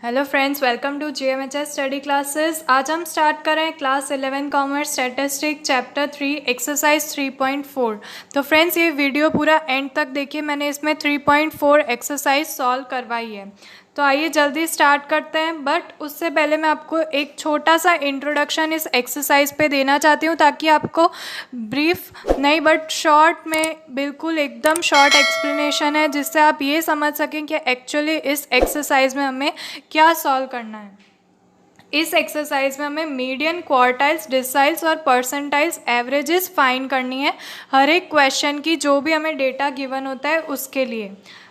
Hello friends, welcome to GMHS study classes. आज हम start कर रहे हैं class 11 commerce statistic chapter 3 exercise 3.4। तो फ्रेंड्स, ये वीडियो पूरा एंड तक देखिए, मैंने इसमें 3.4 एक्सरसाइज सॉल्व करवाई है। तो आइए जल्दी स्टार्ट करते हैं, बट उससे पहले मैं आपको एक छोटा सा इंट्रोडक्शन इस एक्सरसाइज पे देना चाहती हूँ, ताकि आपको ब्रीफ नहीं बट शॉर्ट में, बिल्कुल एकदम शॉर्ट एक्सप्लेनेशन है, जिससे आप ये समझ सकें कि एक्चुअली इस एक्सरसाइज में हमें क्या सॉल्व करना है। इस एक्सरसाइज में हमें मीडियन, क्वार्टाइल्स, डिसाइल्स और परसेंटाइल्स, एवरेजेस फाइंड करनी है हर एक क्वेश्चन की, जो भी हमें डेटा गिवन होता है उसके लिए।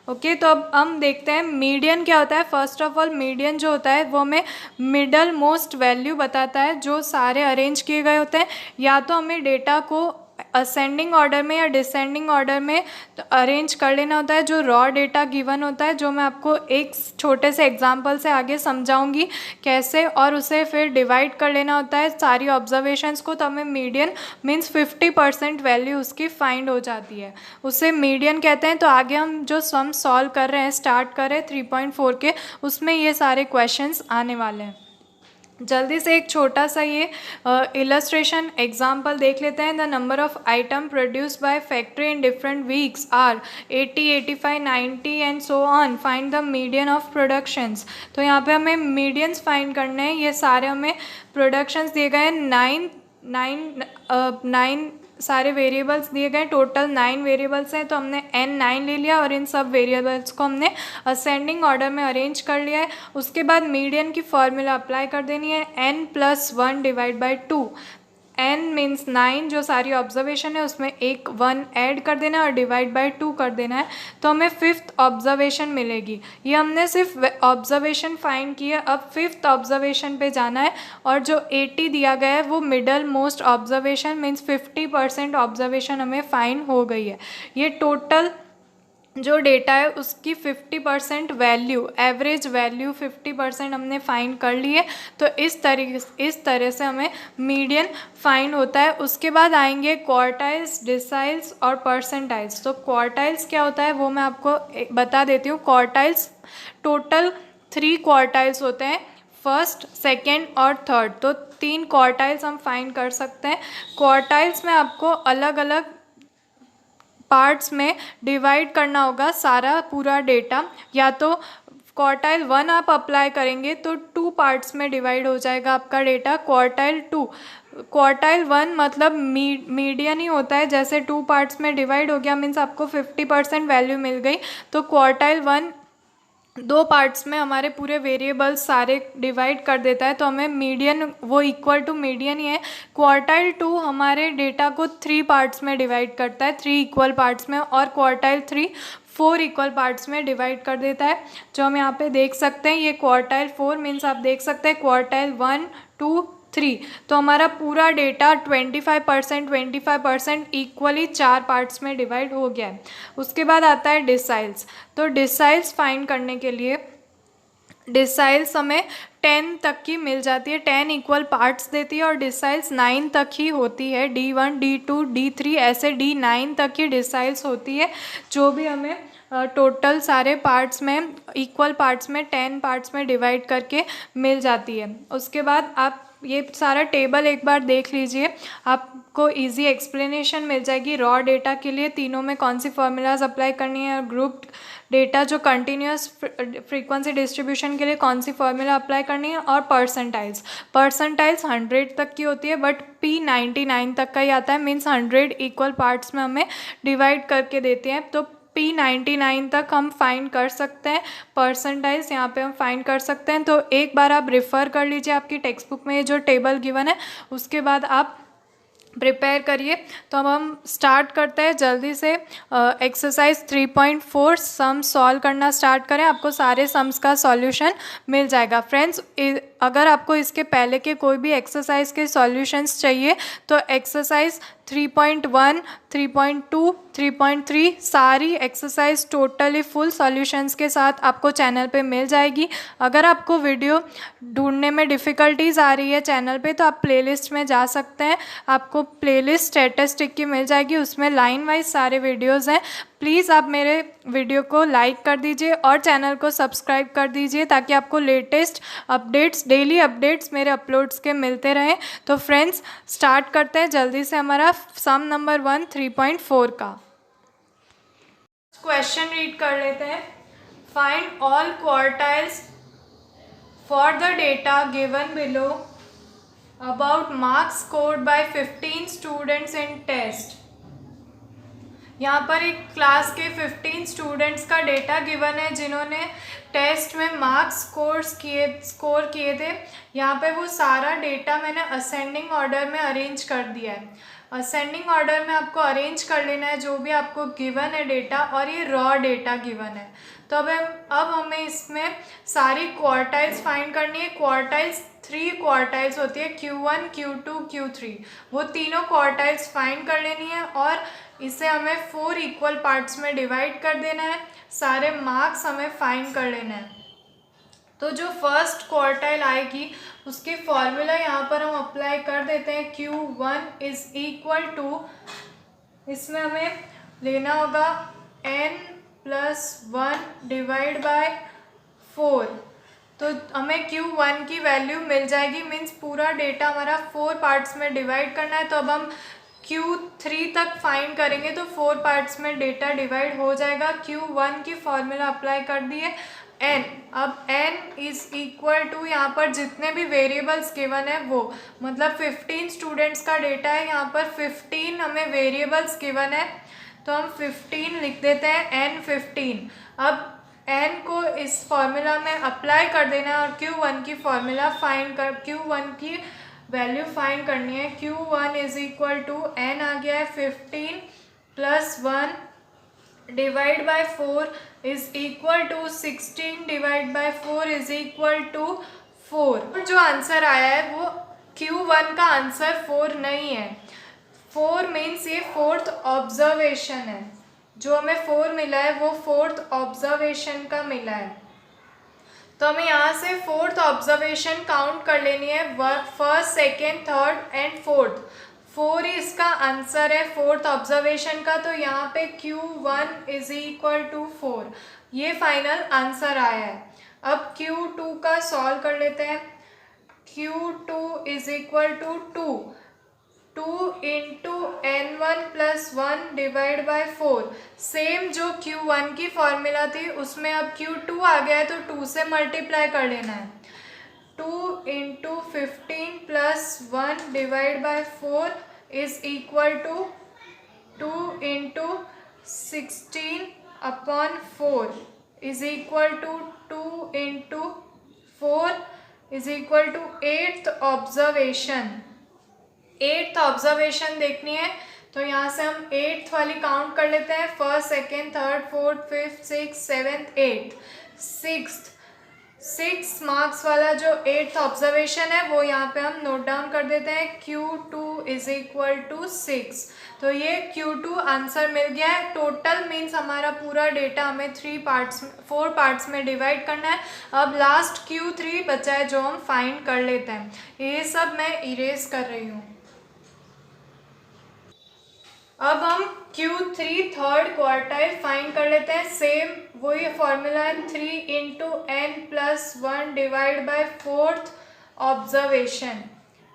ओके, तो अब हम देखते हैं मीडियन क्या होता है। फर्स्ट ऑफ ऑल, मीडियन जो होता है वो हमें मिडल मोस्ट वैल्यू बताता है जो सारे अरेंज किए गए होते हैं। या तो हमें डेटा को असेंडिंग ऑर्डर में या डिसेंडिंग ऑर्डर में तो अरेंज कर लेना होता है, जो रॉ डेटा गिवन होता है, जो मैं आपको एक छोटे से एग्जांपल से आगे समझाऊंगी कैसे, और उसे फिर डिवाइड कर लेना होता है सारी ऑब्जर्वेशंस को। तो हमें मीडियन मीन्स 50% वैल्यू उसकी फाइंड हो जाती है, उसे मीडियन कहते हैं। तो आगे हम जो सम सॉल्व कर रहे हैं, स्टार्ट कर रहे हैं 3.4 के, उसमें ये सारे क्वेश्चंस आने वाले हैं। जल्दी से एक छोटा सा ये इलस्ट्रेशन एग्जाम्पल देख लेते हैं। The number of item produce by factory in different weeks are 80, 85, 90 and so on. Find the median of productions. तो यहाँ पे हमें मीडियंस फाइंड करने हैं। ये सारे हमें प्रोडक्शंस दिए गए हैं, नाइन सारे वेरिएबल्स दिए गए, टोटल 9 वेरिएबल्स हैं। तो हमने N9 ले लिया और इन सब वेरिएबल्स को हमने असेंडिंग ऑर्डर में अरेंज कर लिया है। उसके बाद मीडियन की फॉर्मूला अप्लाई कर देनी है, N+1 divide by 2। N means 9, जो सारी ऑब्जर्वेशन है उसमें एक 1 ऐड कर देना है और डिवाइड बाई 2 कर देना है। तो हमें 5th ऑब्जर्वेशन मिलेगी। ये हमने सिर्फ ऑब्जर्वेशन फाइंड की है। अब 5th ऑब्जर्वेशन पे जाना है, और जो 80 दिया गया है वो middle most observation means 50% observation हमें फाइंड हो गई है। ये टोटल जो डेटा है उसकी 50% वैल्यू, एवरेज वैल्यू 50% हमने फाइंड कर ली है। तो इस तरह से हमें मीडियन फाइंड होता है। उसके बाद आएंगे क्वार्टाइल्स, डिसाइल्स और परसेंटाइल्स। तो क्वार्टाइल्स क्या होता है वो मैं आपको बता देती हूँ। क्वार्टाइल्स टोटल 3 क्वार्टाइल्स होते हैं, फर्स्ट, सेकेंड और थर्ड। तो 3 क्वार्टाइल्स हम फाइंड कर सकते हैं। क्वार्टाइल्स में आपको अलग अलग पार्ट्स में डिवाइड करना होगा सारा पूरा डेटा। या तो क्वार्टाइल 1 आप अप्लाई करेंगे तो 2 पार्ट्स में डिवाइड हो जाएगा आपका डेटा। क्वार्टाइल 2, क्वार्टाइल 1 मतलब मीडियन ही होता है। जैसे 2 पार्ट्स में डिवाइड हो गया मीन्स आपको 50% वैल्यू मिल गई। तो क्वार्टाइल 1 2 पार्ट्स में हमारे पूरे वेरिएबल्स सारे डिवाइड कर देता है, तो हमें मीडियन वो इक्वल टू मीडियन ही है। क्वार्टाइल 2 हमारे डेटा को 3 पार्ट्स में डिवाइड करता है, 3 इक्वल पार्ट्स में, और क्वार्टाइल 3 4 इक्वल पार्ट्स में डिवाइड कर देता है, जो हम यहाँ पे देख सकते हैं। ये क्वार्टाइल 4 मीन्स आप देख सकते हैं क्वार्टाइल 1, 2, 3। तो हमारा पूरा डेटा 25% इक्वली 4 पार्ट्स में डिवाइड हो गया है। उसके बाद आता है डिसाइल्स। तो डिसाइल्स फाइंड करने के लिए डिसाइल्स हमें 10 तक की मिल जाती है, 10 इक्वल पार्ट्स देती है, और डिसाइल्स 9 तक ही होती है। D1, D2, D3 ऐसे D9 तक की डिसाइल्स होती है, जो भी हमें टोटल सारे पार्ट्स में इक्वल पार्ट्स में 10 पार्ट्स में डिवाइड करके मिल जाती है। उसके बाद आप ये सारा टेबल एक बार देख लीजिए, आपको इजी एक्सप्लेनेशन मिल जाएगी। रॉ डेटा के लिए तीनों में कौन सी फॉर्मूलाज अप्लाई करनी है, और ग्रुप डेटा जो कंटिन्यूस फ्रीक्वेंसी डिस्ट्रीब्यूशन के लिए कौन सी फॉर्मूला अप्लाई करनी है, और परसेंटाइल्स 100 तक की होती है, बट P 99 तक का ही आता है, मीन्स 100 इक्वल पार्ट्स में हमें डिवाइड करके देते हैं। तो P 99 तक हम फाइंड कर सकते हैं, परसेंटाइल्स यहाँ पे हम फाइंड कर सकते हैं। तो एक बार आप रेफ़र कर लीजिए आपकी टेक्स्ट बुक में ये जो टेबल गिवन है, उसके बाद आप प्रिपेयर करिए। तो अब हम स्टार्ट करते हैं जल्दी से। एक्सरसाइज 3.4 सम सॉल्व करना स्टार्ट करें, आपको सारे सम्स का सॉल्यूशन मिल जाएगा। फ्रेंड्स, अगर आपको इसके पहले के कोई भी एक्सरसाइज के सॉल्यूशंस चाहिए तो एक्सरसाइज 3.1, 3.2, 3.3 सारी एक्सरसाइज टोटली फुल सॉल्यूशंस के साथ आपको चैनल पे मिल जाएगी। अगर आपको वीडियो ढूंढने में डिफ़िकल्टीज आ रही है चैनल पे, तो आप प्लेलिस्ट में जा सकते हैं। आपको प्लेलिस्ट स्टैटिस्टिक की मिल जाएगी, उसमें लाइन वाइज सारे वीडियोज़ हैं। प्लीज़ आप मेरे वीडियो को लाइक कर दीजिए और चैनल को सब्सक्राइब कर दीजिए ताकि आपको लेटेस्ट अपडेट्स, डेली अपडेट्स मेरे अपलोड्स के मिलते रहें। तो फ्रेंड्स स्टार्ट करते हैं जल्दी से हमारा सम नंबर 1 3.4 का क्वेश्चन रीड कर लेते हैं। Find all quartiles for the data given below about marks scored by 15 students in test. यहाँ पर एक क्लास के 15 स्टूडेंट्स का डेटा गिवन है जिन्होंने टेस्ट में मार्क्स स्कोर किए थे। यहाँ पे वो सारा डेटा मैंने असेंडिंग ऑर्डर में अरेंज कर दिया है। असेंडिंग ऑर्डर में आपको अरेंज कर लेना है जो भी आपको गिवन है डेटा, और ये रॉ डेटा गिवन है। तो अब हमें इसमें सारी क्वार्टाइल्स फाइंड करनी है। क्वार्टाइल्स 3 क्वार्टाइल्स होती है, Q1 Q2 Q3, वो तीनों क्वार्टाइल्स फाइंड कर लेनी है और इसे हमें 4 इक्वल पार्ट्स में डिवाइड कर देना है। सारे मार्क्स हमें फाइंड कर लेना है। तो जो फर्स्ट क्वार्टाइल आएगी उसके फॉर्मूला यहाँ पर हम अप्लाई कर देते हैं। Q1 इज इक्वल टू, इसमें हमें लेना होगा n+1 डिवाइड बाय 4। तो हमें Q1 की वैल्यू मिल जाएगी, मीन्स पूरा डेटा हमारा 4 पार्ट्स में डिवाइड करना है। तो अब हम Q3 तक फाइंड करेंगे तो 4 पार्ट्स में डेटा डिवाइड हो जाएगा। Q1 की फॉर्मूला अप्लाई कर दिए n। अब n इज इक्वल टू, यहाँ पर जितने भी वेरिएबल्स गिवन है वो, मतलब 15 स्टूडेंट्स का डेटा है, यहाँ पर 15 हमें वेरिएबल्स गिवन है तो हम 15 लिख देते हैं, n 15। अब n को इस फॉर्मूला में अप्लाई कर देना है और Q1 की फॉर्मूला Q1 की वैल्यू फाइंड करनी है। Q1 is equal to n आ गया है 15 + 1 divide by 4 is equal to 16 divide by 4 is equal to 4। जो आंसर आया है वो Q1 का आंसर 4 नहीं है। 4 मीन्स ये 4th ऑब्जर्वेशन है। जो हमें 4 मिला है वो 4th ऑब्जर्वेशन का मिला है। तो हमें यहाँ से 4th ऑब्जर्वेशन काउंट कर लेनी है, first, second, third and fourth. 4 ही इसका आंसर है 4th ऑब्जर्वेशन का। तो यहाँ पे Q1 इज इक्वल टू 4, ये फाइनल आंसर आया है। अब Q2 का सॉल्व कर लेते हैं। Q2 is equal to 2 into n1 + 1 divide by 4। Same जो Q1 की फॉर्मूला थी उसमें अब Q2 आ गया है तो 2 से मल्टीप्लाई कर लेना है। 2 into 15 + 1 divide by 4 is equal to 2 into 16 upon 4 is equal to 2 into 4 is equal to 8th observation. 8th observation देखनी है तो यहाँ से हम 8th वाली काउंट कर लेते हैं। First, second, third, fourth, fifth, 6th, 7th, 8th, 6 marks वाला जो 8th ऑब्जर्वेशन है वो यहाँ पे हम नोट डाउन कर देते हैं। Q2 is equal to 6। तो ये Q2 आंसर मिल गया है। टोटल मीन्स हमारा पूरा डेटा हमें 4 पार्ट्स में डिवाइड करना है। अब लास्ट Q3 बचा है जो हम फाइंड कर लेते हैं। ये सब मैं इरेज कर रही हूँ। अब हम Q3 थर्ड क्वार्टाइल फाइंड कर लेते हैं। सेम वही फॉर्मूला है, 3 into n+1 divide by 4th observation.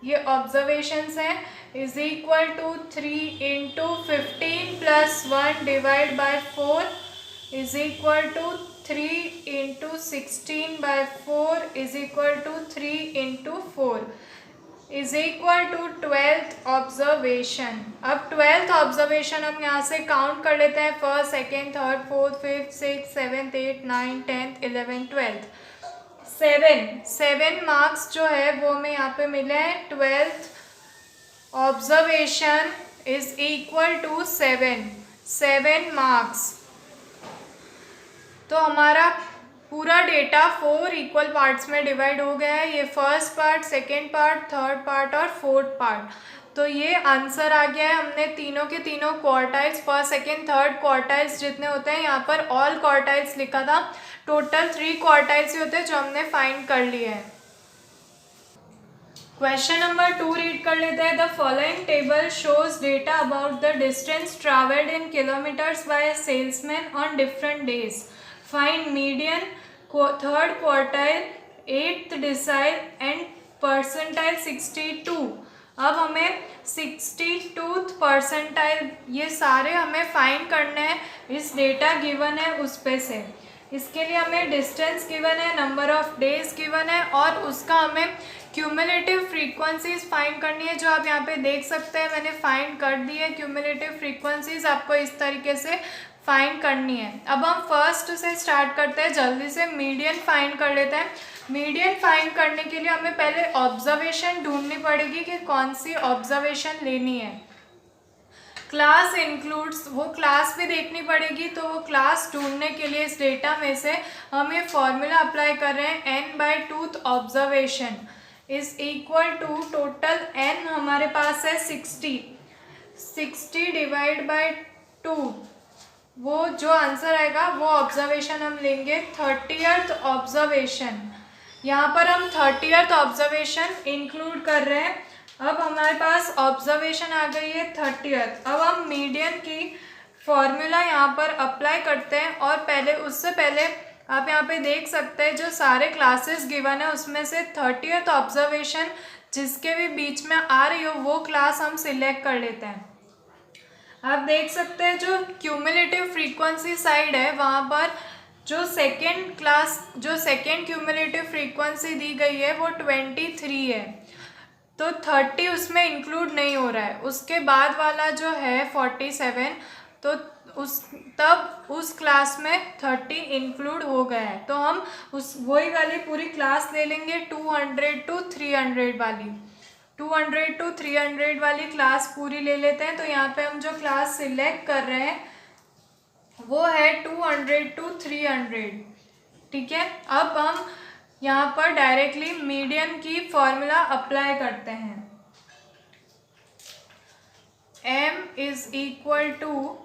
ये ऑब्जर्वेशंस हैं, is equal to 3 into 15 + 1 divide by 4 is equal to 3 into 16 by 4 is equal to 3 into 4 is equal to 12th observation. अब 12th observation हम यहाँ से count कर लेते हैं। First, second, third, fourth, fifth, 6th, 7th, 8th, 9th, 10th, 11th, 12th। 7 marks जो है वो हमें यहाँ पे मिले हैं। 12th observation is equal to 7 marks. तो हमारा पूरा डेटा 4 इक्वल पार्ट्स में डिवाइड हो गया है। ये first part, second part, third part और फोर्थ पार्ट। तो ये आंसर आ गया है। हमने तीनों के तीनों quartiles, first, second, third quartiles जितने होते हैं, यहाँ पर ऑल क्वार्टाइल्स लिखा था। टोटल 3 क्वार्टाइल्स ही होते हैं जो हमने फाइंड कर लिए हैं। क्वेश्चन नंबर 2 रीड कर लेते हैं। The following table shows data about the distance travelled in kilometres by a salesman on different days. Find median, third quartile, eighth decile and percentile 62। अब हमें 62th परसेंटाइल ये सारे हमें फाइंड करने हैं। इस डेटा गिवन है उस पे से। इसके लिए हमें डिस्टेंस गिवन है, नंबर ऑफ डेज गिवन है और उसका हमें क्यूमुलेटिव फ्रीक्वेंसीज फाइंड करनी है, जो आप यहाँ पे देख सकते हैं मैंने फाइंड कर दी है। क्यूमुलेटिव फ्रीक्वेंसीज आपको इस तरीके से फाइंड करनी है। अब हम फर्स्ट से स्टार्ट करते हैं, जल्दी से मीडियन फाइंड कर लेते हैं। मीडियन फाइंड करने के लिए हमें पहले ऑब्जर्वेशन ढूंढनी पड़ेगी कि कौन सी ऑब्जर्वेशन लेनी है। क्लास इंक्लूड्स, वो क्लास भी देखनी पड़ेगी, तो वो क्लास ढूंढने के लिए इस डेटा में से हम ये फॉर्मूला अप्लाई कर रहे हैं। n/2th observation is equal to total n हमारे पास है 60 डिवाइड बाय 2, वो जो आंसर आएगा वो ऑब्जर्वेशन हम लेंगे। 30th ऑब्जर्वेशन, यहाँ पर हम 30th ऑब्जर्वेशन इंक्लूड कर रहे हैं। अब हमारे पास ऑब्जर्वेशन आ गई है 30th। अब हम मीडियन की फॉर्मूला यहाँ पर अप्लाई करते हैं और पहले उससे पहले आप यहाँ पे देख सकते हैं जो सारे क्लासेस गिवन है उसमें से 30th ऑब्जर्वेशन जिसके भी बीच में आ रही हो वो क्लास हम सिलेक्ट कर लेते हैं। आप देख सकते हैं जो क्यूमुलेटिव फ्रीक्वेंसी साइड है वहाँ पर जो सेकेंड क्यूमुलेटिव फ्रीक्वेंसी दी गई है वो 23 है, तो 30 उसमें इंक्लूड नहीं हो रहा है। उसके बाद वाला जो है 47, तो उस क्लास में 30 इंक्लूड हो गया है, तो हम वही वाली पूरी क्लास ले लेंगे 200 to 300 वाली। 200 to 300 वाली क्लास पूरी ले लेते हैं। तो यहाँ पे हम जो क्लास सिलेक्ट कर रहे हैं वो है 200 to 300, ठीक है। अब हम यहाँ पर डायरेक्टली मीडियन की फॉर्मूला अप्लाई करते हैं। m is equal to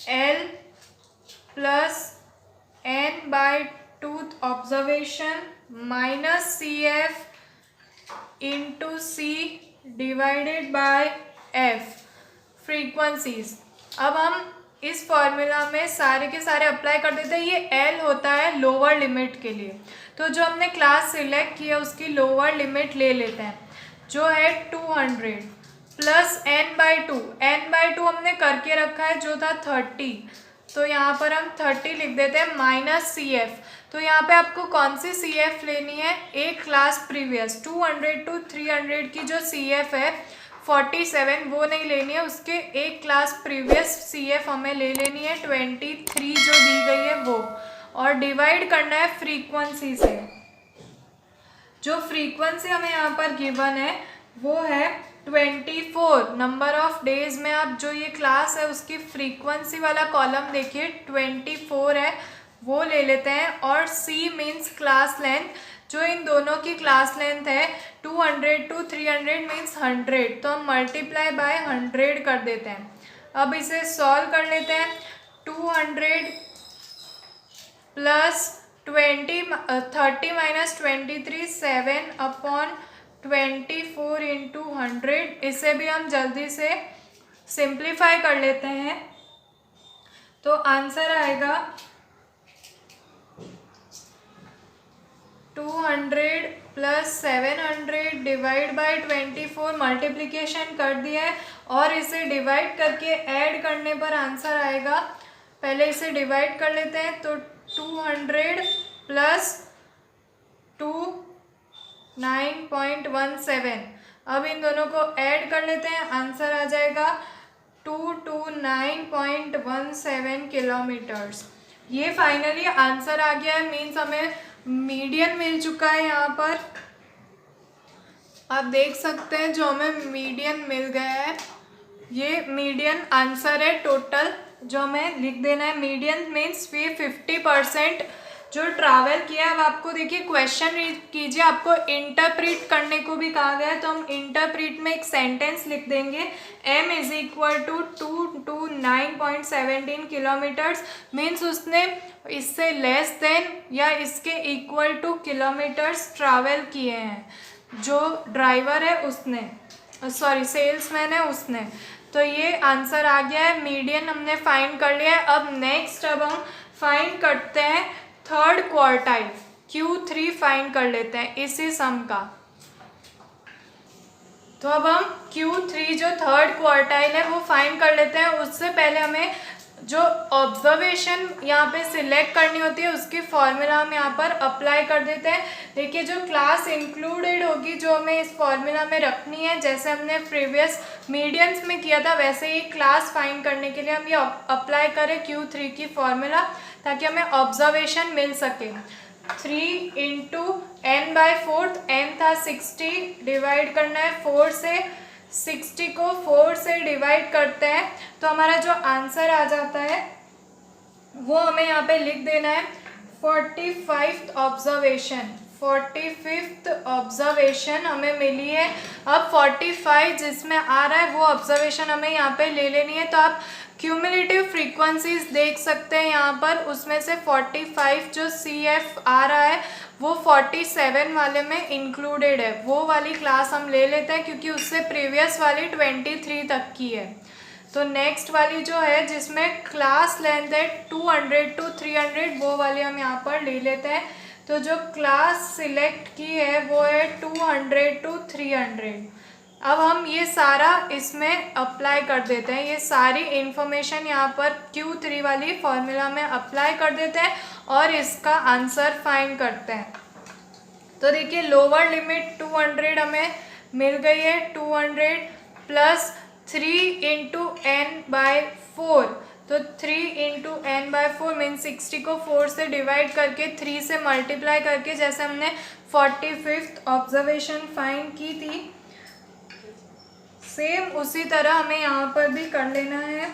l plus n/2th observation minus CF into C divided by F frequencies. अब हम इस फॉर्मूला में सारे के सारे अप्लाई कर देते हैं। ये L होता है लोअर लिमिट के लिए, तो जो हमने क्लास सिलेक्ट किया उसकी लोअर लिमिट ले लेते हैं जो है 200 प्लस n/2 हमने करके रखा है जो था 30, तो यहाँ पर हम 30 लिख देते हैं माइनस CF। तो यहाँ पे आपको कौन सी CF लेनी है, एक क्लास प्रीवियस 200 to 300 की जो CF है 47 वो नहीं लेनी है, उसके एक क्लास प्रीवियस CF हमें ले लेनी है 23 जो दी गई है वो, और डिवाइड करना है फ्रीक्वेंसी से। जो फ्रीक्वेंसी हमें यहाँ पर गिवन है वो है 24। नंबर ऑफ डेज में आप जो ये क्लास है उसकी फ्रीक्वेंसी वाला कॉलम देखिए 24 है, वो ले लेते हैं। और C मीन्स क्लास लेंथ, जो इन दोनों की क्लास लेंथ है 200 to 300 मीन्स 100, तो हम मल्टीप्लाई बाय 100 कर देते हैं। अब इसे सॉल्व कर लेते हैं। 200 प्लस 30 माइनस 23 7/24 इंटू 100, इसे भी हम जल्दी से सिंप्लीफाई कर लेते हैं। तो आंसर आएगा 200 प्लस 700 डिवाइड बाई 24, मल्टीप्लिकेशन कर दिया है और इसे डिवाइड करके ऐड करने पर आंसर आएगा। पहले इसे डिवाइड कर लेते हैं, तो 200 प्लस 2 9.17। अब इन दोनों को ऐड कर लेते हैं, आंसर आ जाएगा 229.17 किलोमीटर्स। ये फाइनली आंसर आ गया है, मीन्स हमें मीडियन मिल चुका है। यहाँ पर आप देख सकते हैं जो हमें मीडियन मिल गया है, ये मीडियन आंसर है टोटल जो हमें लिख देना है। मीडियन मीन्स 50% जो ट्रैवल किया है। अब आपको देखिए क्वेश्चन रीड कीजिए, आपको इंटरप्रीट करने को भी कहा गया है, तो हम इंटरप्रीट में एक सेंटेंस लिख देंगे। m is equal to 229.17 kilometres, means उसने इससे लेस देन या इसके इक्वल टू किलोमीटर्स ट्रैवल किए हैं। जो ड्राइवर है उसने, सॉरी सेल्समैन है उसने। तो ये आंसर आ गया है, मीडियन हमने फाइंड कर लिया है। अब नेक्स्ट अब हम फाइंड करते हैं थर्ड क्वार्टाइल, Q3 फाइंड कर लेते हैं इसी सम का। तो अब हम Q3 जो थर्ड क्वार्टाइल है वो फाइंड कर लेते हैं। उससे पहले हमें जो ऑब्जर्वेशन यहाँ पे सिलेक्ट करनी होती है उसकी फॉर्मूला हम यहाँ पर अप्लाई कर देते हैं। देखिए जो क्लास इंक्लूडेड होगी जो हमें इस फॉर्मूला में रखनी है, जैसे हमने प्रीवियस मीडियंस में किया था वैसे ही क्लास फाइंड करने के लिए हम ये अप्लाई करें Q3 की फॉर्मूला, ताकि हमें ऑब्जर्वेशन मिल सके। 3 इंटू n बाई 4, n था 60, डिवाइड करना है 4 से। 60 को 4 से डिवाइड करते हैं तो हमारा जो आंसर आ जाता है वो हमें यहाँ पे लिख देना है 45th ऑब्जर्वेशन। 45th ऑब्जर्वेशन हमें मिली है। अब 45 जिसमें आ रहा है वो ऑब्जर्वेशन हमें यहाँ पे ले लेनी है। तो आप क्यूमुलेटिव फ्रीक्वेंसीज देख सकते हैं यहाँ पर, उसमें से 45 जो CF आ रहा है वो 47 वाले में इंक्लूडेड है। वो वाली क्लास हम ले लेते हैं क्योंकि उससे प्रीवियस वाली 23 तक की है। तो नेक्स्ट वाली जो है जिसमें क्लास लेंथ है 200 to 300, वो वाली हम यहाँ पर ले लेते हैं। तो जो क्लास सिलेक्ट की है वो है 200 to 300। अब हम ये सारा इसमें अप्लाई कर देते हैं, ये सारी इंफॉर्मेशन यहाँ पर Q3 वाली फॉर्मूला में अप्लाई कर देते हैं और इसका आंसर फाइंड करते हैं। तो देखिए लोअर लिमिट 200 हमें मिल गई है, 200 प्लस 3 इंटू n बाय 4। तो 3 इंटू n बाय 4 मीन 60 को 4 से डिवाइड करके 3 से मल्टीप्लाई करके जैसे हमने 45th ऑब्जर्वेशन फाइंड की थी, सेम उसी तरह हमें यहाँ पर भी कर लेना है।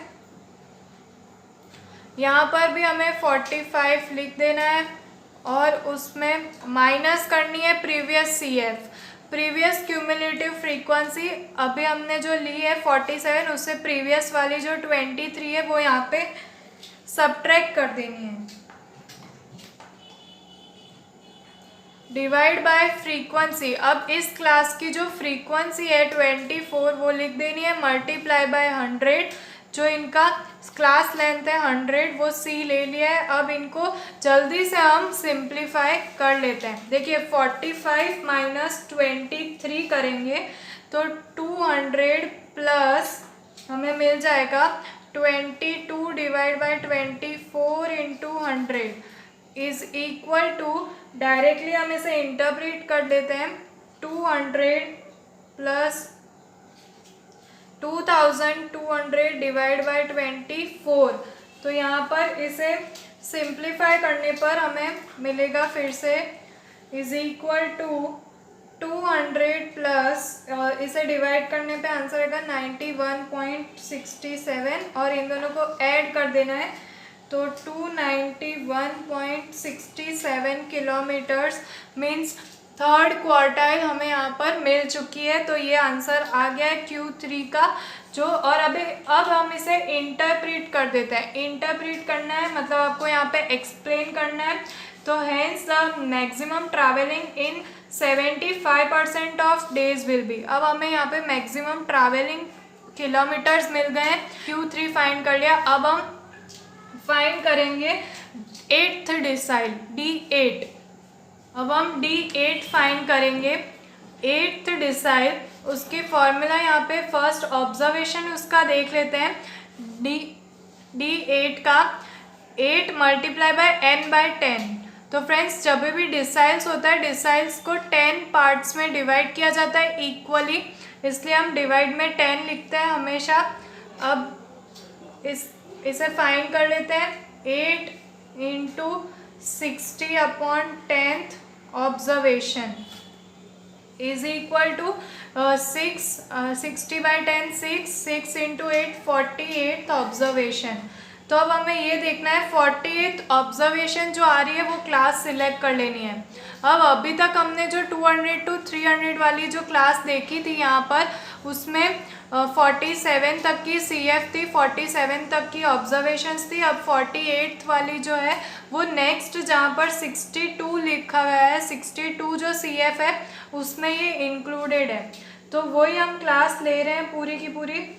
यहाँ पर भी हमें 45 लिख देना है और उसमें माइनस करनी है previous CF, previous cumulative frequency अभी हमने जो ली है 47, उससे प्रीवियस वाली जो 23 है वो यहाँ पे सब्ट्रैक्ट कर देनी है। डिवाइड बाय फ्रीक्वेंसी, अब इस क्लास की जो फ्रीक्वेंसी है 24 वो लिख देनी है, मल्टीप्लाई बाय 100। जो इनका क्लास लेंथ है 100 वो C ले लिया है। अब इनको जल्दी से हम सिंप्लीफाई कर लेते हैं। देखिए 45 माइनस 23 करेंगे तो 200 प्लस हमें मिल जाएगा 22 divide by 24 into 100 is equal to, directly हम इसे इंटरप्रेट कर देते हैं, 200 प्लस 2200 डिवाइड बाय 24। तो यहाँ पर इसे सिंप्लीफाई करने पर हमें मिलेगा फिर से इज इक्वल टू 200 प्लस, इसे डिवाइड करने पे आंसर आएगा 91.67 और इन दोनों को ऐड कर देना है तो 291.67 किलोमीटर्स मीन्स थर्ड क्वार्टाइल हमें यहाँ पर मिल चुकी है। तो ये आंसर आ गया है Q3 का जो, और अब हम इसे इंटरप्रेट कर देते हैं। इंटरप्रेट करना है मतलब आपको यहाँ पे एक्सप्लेन करना है। तो hence the maximum travelling in 75% of days will be. अब हमें यहाँ पे मैक्सिमम ट्रैवलिंग किलोमीटर्स मिल गए हैं, Q3 फाइंड कर लिया। अब हम फाइंड करेंगे 8th डिसाइल D8। अब हम D8 फाइंड करेंगे। 8th डिसाइल उसकी फॉर्मूला यहाँ पे फर्स्ट ऑब्जर्वेशन उसका देख लेते हैं। D8 का 8 मल्टीप्लाई बाय n बाय 10। तो फ्रेंड्स जब भी डिसाइल्स होता है डिसाइल्स को 10 पार्ट्स में डिवाइड किया जाता है इक्वली, इसलिए हम डिवाइड में 10 लिखते हैं हमेशा। अब इसे फाइंड कर लेते हैं, 8 into 60 upon 10th observation is equal to 60 by 10 6 into 8 48th observation. तो अब हमें ये देखना है 48th ऑब्जर्वेशन जो आ रही है वो क्लास सिलेक्ट कर लेनी है। अब अभी तक हमने जो 200 to 300 वाली जो क्लास देखी थी यहाँ पर, उसमें 47 तक की CF थी, 47 तक की ऑब्जर्वेशंस थी। अब 48th वाली जो है वो नेक्स्ट जहाँ पर 62 लिखा गया है, 62 जो CF है उसमें ये इंक्लूडेड है। तो वही हम क्लास ले रहे हैं पूरी की पूरी,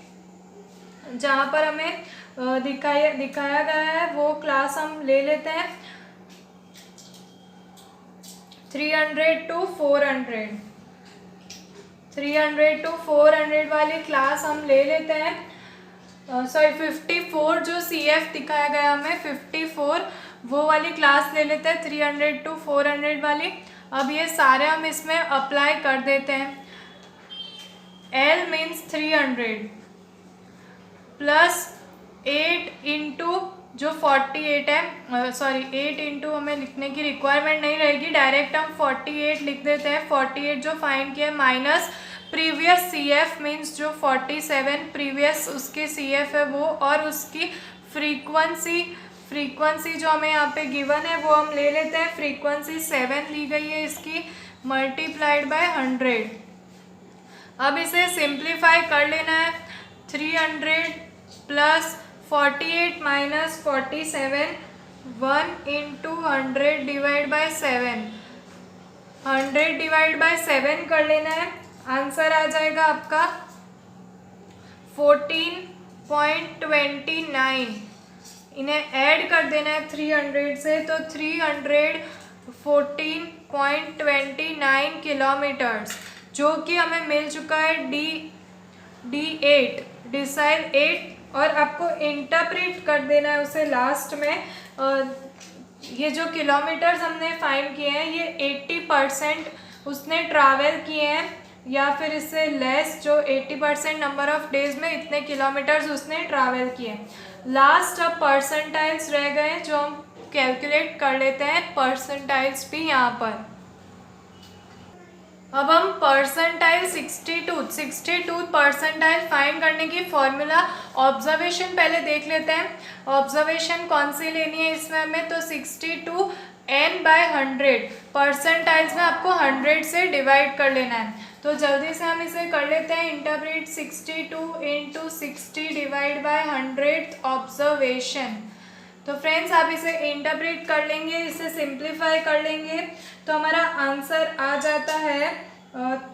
जहाँ पर हमें दिखाया गया है वो क्लास हम ले लेते हैं। 300 to 400, 300 to 400 वाली क्लास हम ले लेते हैं। सॉरी 54 जो CF दिखाया गया हमें 54, वो वाली क्लास ले लेते हैं 300 to 400 वाली। अब ये सारे हम इसमें अप्लाई कर देते हैं। L मीन्स 300 प्लस 8 इंटू जो 48 है, सॉरी 8 इंटू हमें लिखने की रिक्वायरमेंट नहीं रहेगी, डायरेक्ट हम 48 लिख देते हैं। 48 जो फाइंड किया माइनस प्रीवियस CF मीन्स जो 47 प्रीवियस उसके CF है वो, और उसकी फ्रीक्वेंसी जो हमें यहाँ पे गिवन है वो हम ले लेते हैं। फ्रीक्वेंसी 7 ली गई है इसकी, मल्टीप्लाइड बाय 100। अब इसे सिंप्लीफाई कर लेना है। 300 plus 48 minus 47, 1 into 100 divide by 7, 100 divide by 7 कर लेना है। आंसर आ जाएगा आपका 14.29। इन्हें ऐड कर देना है 300 से, तो 314.29 किलोमीटर्स, जो कि हमें मिल चुका है D8 डिसाइल 8। और आपको इंटरप्रेट कर देना है उसे लास्ट में। ये जो किलोमीटर्स हमने फाइंड किए हैं ये 80% उसने ट्रैवल किए हैं, या फिर इससे लेस, जो 80% नंबर ऑफ डेज में इतने किलोमीटर्स उसने ट्रैवल किए। लास्ट अब परसेंटाइल्स रह गए जो हम कैलकुलेट कर लेते हैं, परसेंटाइल्स भी यहाँ पर। अब हम परसेंटाइल 62 परसेंटाइल फाइंड करने की फॉर्मूला ऑब्जर्वेशन पहले देख लेते हैं। ऑब्जर्वेशन कौन सी लेनी है इसमें हमें, तो 62 n/100 परसेंटाइल्स में आपको 100 से डिवाइड कर लेना है। तो जल्दी से हम इसे कर लेते हैं interpret. 62 into 60 divide by 100 observation. तो फ्रेंड्स आप इसे इंटरप्रेट कर लेंगे, इसे सिंप्लीफाई कर लेंगे, तो हमारा आंसर आ जाता है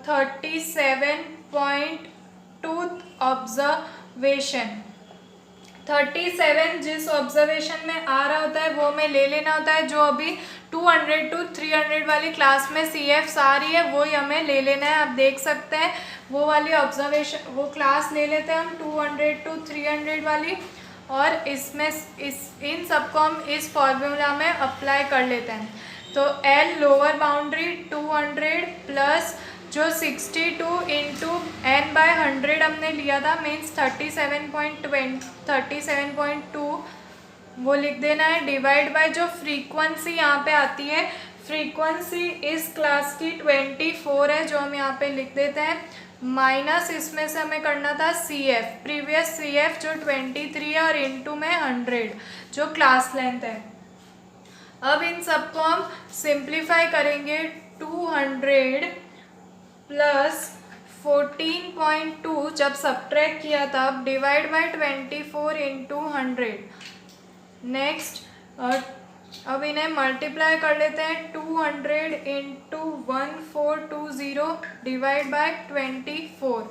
37.2 ऑब्जर्वेशन। 37 जिस ऑब्जर्वेशन में आ रहा होता है वो हमें ले लेना होता है, जो अभी 200 to 300 वाली क्लास में CFs आ रही है वही हमें ले लेना है। आप देख सकते हैं वो वाली ऑब्जर्वेशन, वो क्लास ले लेते हैं हम 200 to 300 वाली, और इसमें इन सबको हम इस फॉर्मूला में अप्लाई कर लेते हैं। तो L लोअर बाउंड्री 200 प्लस जो 62 इंटू n/100 हमने लिया था मीन्स 37.2 वो लिख देना है, डिवाइड बाय जो फ्रीक्वेंसी यहाँ पे आती है, फ्रीक्वेंसी इस क्लास की 24 है जो हम यहाँ पे लिख देते हैं, माइनस इसमें से हमें करना था CF प्रीवियस CF जो 23 है, और इंटू में 100 जो क्लास लेंथ है। अब इन सबको हम सिंप्लीफाई करेंगे। 200 प्लस 14.2 जब सब्ट्रैक्ट किया तब डिवाइड बाय 24 इंटू 100। नेक्स्ट अब इन्हें मल्टीप्लाई कर लेते हैं। 200 into 1420 divide by 24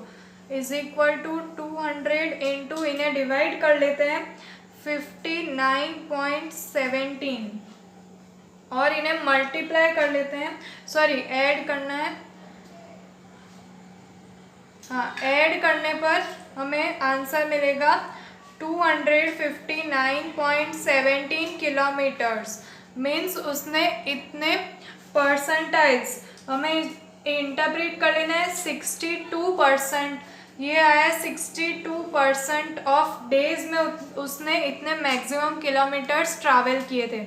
is equal to 200 into, इन्हें डिवाइड कर लेते हैं 59.17, और इन्हें मल्टीप्लाई कर लेते हैं, सॉरी ऐड करना है। हाँ, ऐड करने पर हमें आंसर मिलेगा 259.17 किलोमीटर्स। मीन्स उसने इतने परसेंटाइल्स, हमें इंटरप्रेट कर लेना है 62% ये आया 62% ऑफ डेज में उसने इतने मैक्सिमम किलोमीटर्स ट्रैवल किए थे।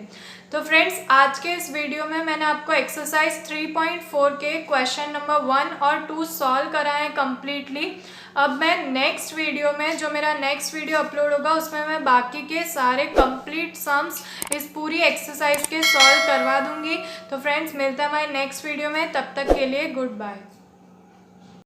तो फ्रेंड्स आज के इस वीडियो में मैंने आपको एक्सरसाइज 3.4 के क्वेश्चन नंबर 1 और 2 सॉल्व कराए हैं कम्प्लीटली। अब मैं नेक्स्ट वीडियो में, जो मेरा नेक्स्ट वीडियो अपलोड होगा, उसमें मैं बाकी के सारे कंप्लीट सम्स इस पूरी एक्सरसाइज के सॉल्व करवा दूंगी। तो फ्रेंड्स मिलते हैं हमारे नेक्स्ट वीडियो में, तब तक के लिए गुड बाय।